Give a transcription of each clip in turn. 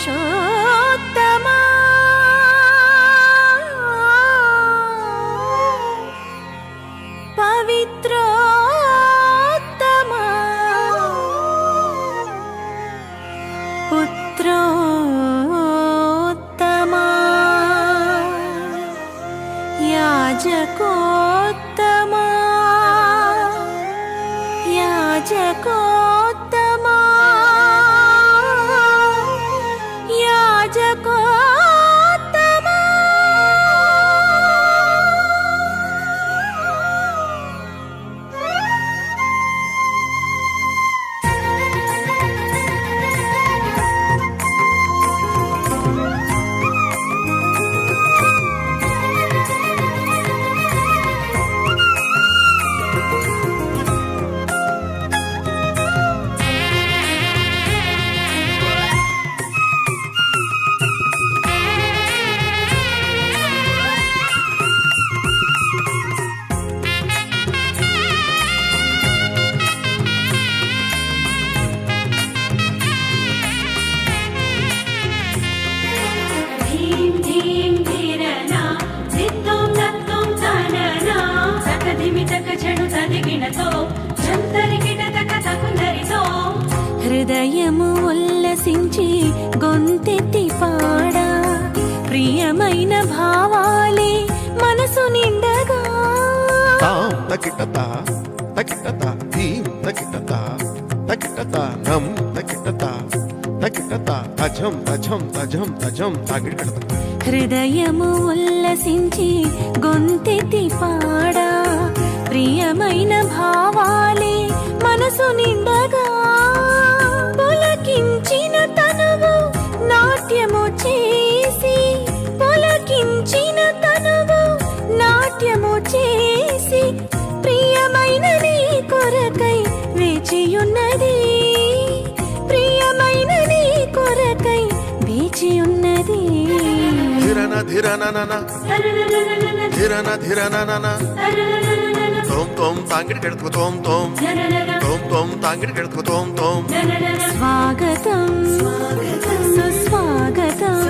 పురుషోత్తమా పవిత్రోత్తమా పుత్రోత్తమా యాజకోత్తమా యాజకోత్తమా యాజకోత్తమా హృదయము ఉల్లసించి గొంతెత్తి పాడా ప్రియమైన భావాలే మనసు నిండగా తకిటత తకిటత ధీం తకిటత తకిటత నం తకిటత తకిటత తజం తజం తజం తజం తగిటత హృదయము ఉల్లసించి గొంతెత్తి పాడా ప్రియమైన భావాలే మనసు నిండగా పులకించిన తనువు నాట్యము చేసి పులకించిన తనువు నాట్యము చేసి ప్రియమైన నీ కొరకై వేచియున్నది ప్రియమైన నీ కొరకై వేచియున్నది ధిరన ధిరన నన ధిరన ధిరన నన తోం తోం తాంగిడి కెడుతు తోం తోం తోం తోం తాంగిడి కెడుతు తోం తోం స్వాగతం సుస్వాగతం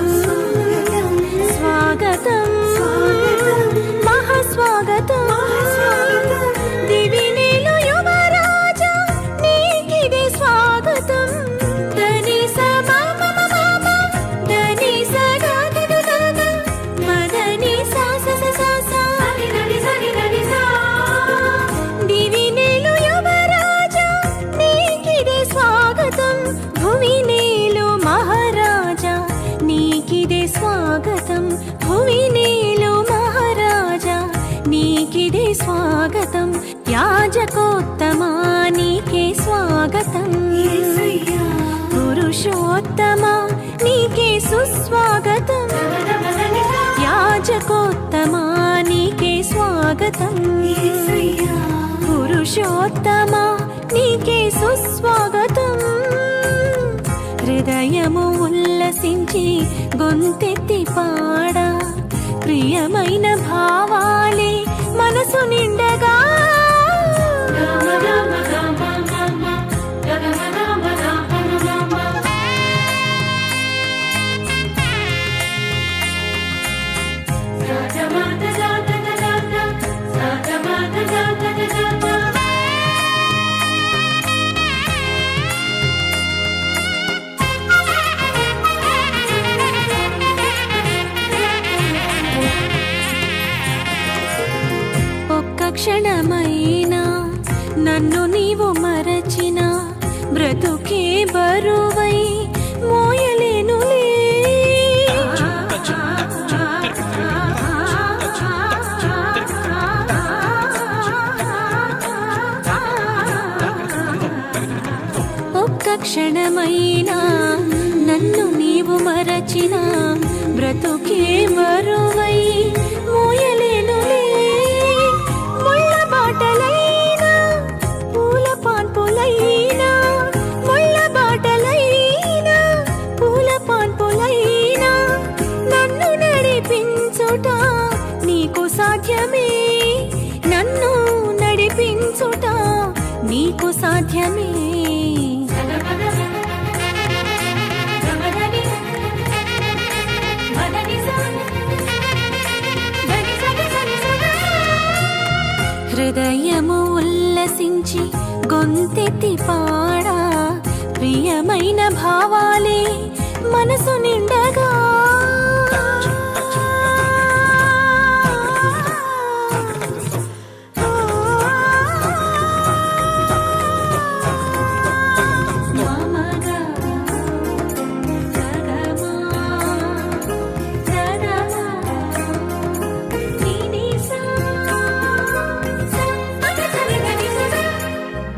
స్వాగతం మహాస్వాగతం దివినేలు యువరాజా నీకిదే స్వాగతం ధనిస మమ మమ ధనిస గగ గగ మదని సా స స స దివినేలు యువరాజా నీకిదే స్వాగతం భువినేలు మహారాజా నీకిదే స్వాగతం భువినేలు మహారాజా నీకిదే స్వాగతం యాజకోత్తమా నీకే స్వాగతం పురుషోత్తమా నీకే సుస్వాగతం యాజకోత్తమా నీకే స్వాగతం పురుషోత్తమా నీకే సుస్వాగతం హృదయము ఉల్లసించి గొంతెత్తి పాడా ప్రియమైన భావాలే మనసు నిండగా క్షణమైనా నన్ను నీవు మరచిన బ్రతుకే బరువై మోయలేనులే ఒక్క క్షణమైనా నన్ను నీవు మరచిన బ్రతుకే బరువై మోయలేనులే పూల పాన్పులైనా ముళ్ళ బాటలైనా పూల పాన్పులైనా నన్ను నడిపించుట నీకు సాధ్యమే నన్ను నడిపించుట నీకు సాధ్యమే ప్రియమైన భావాలే మనసు నిండగా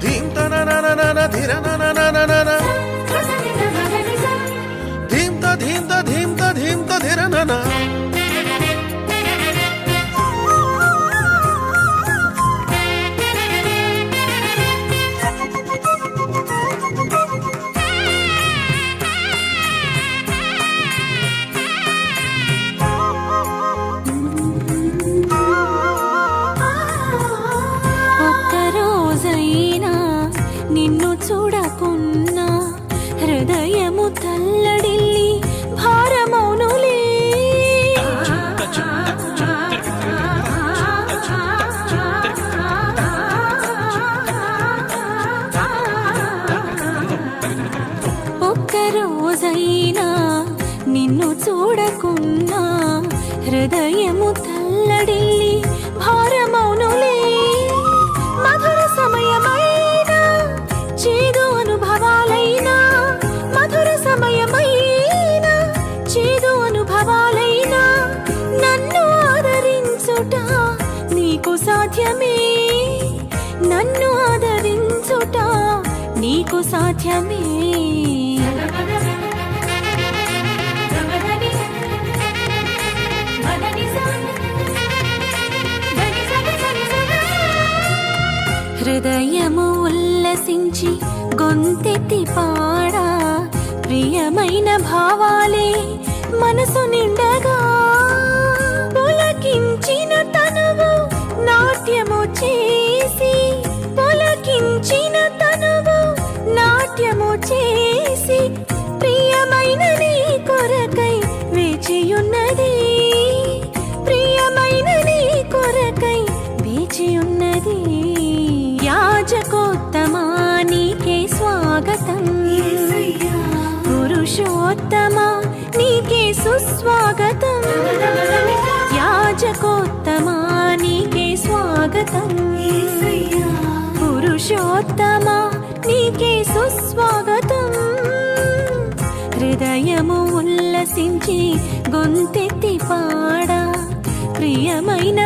ధీం తననననన ధిరనననననన ధీంత ధీంత ధీంత ధీంత ధిరనన ఒక్కరోజైనా నిన్ను చూడకున్నా హృదయము తల్లడిల్లి భారమౌనులే ఒక్కరోజైనా నిన్ను చూడకున్నా హృదయము తల్లడిల్లి భారమౌనులే మధుర సమయమైనా చేదు అనుభవాలైనా మధుర సమయమైనా చేదు అనుభవాలైనా నన్ను ఆదరించుట నీకు సాధ్యమే నన్ను ఆదరించుట నీకు సాధ్యమే హృదయము ఉల్లసించి గొంతెత్తి పాడా ప్రియమైన భావాలే మనసు నిండగా పులకించిన తనువు నాట్యము చేసి పులకించిన తనువు నాట్యము చేసి ప్రియమైన నీ కొరకై వేచియున్నది ప్రియమైన నీ కొరకై వేచియున్నది యాజకోత్తమా నీకే స్వాగతం పురుషోత్తమా నీకే సుస్వాగతం యాజకోత్తమా నీకే స్వాగతం పురుషోత్తమా నీకే సుస్వాగతం హృదయము ఉల్లసించి గొంతెత్తి పాడా ప్రియమైన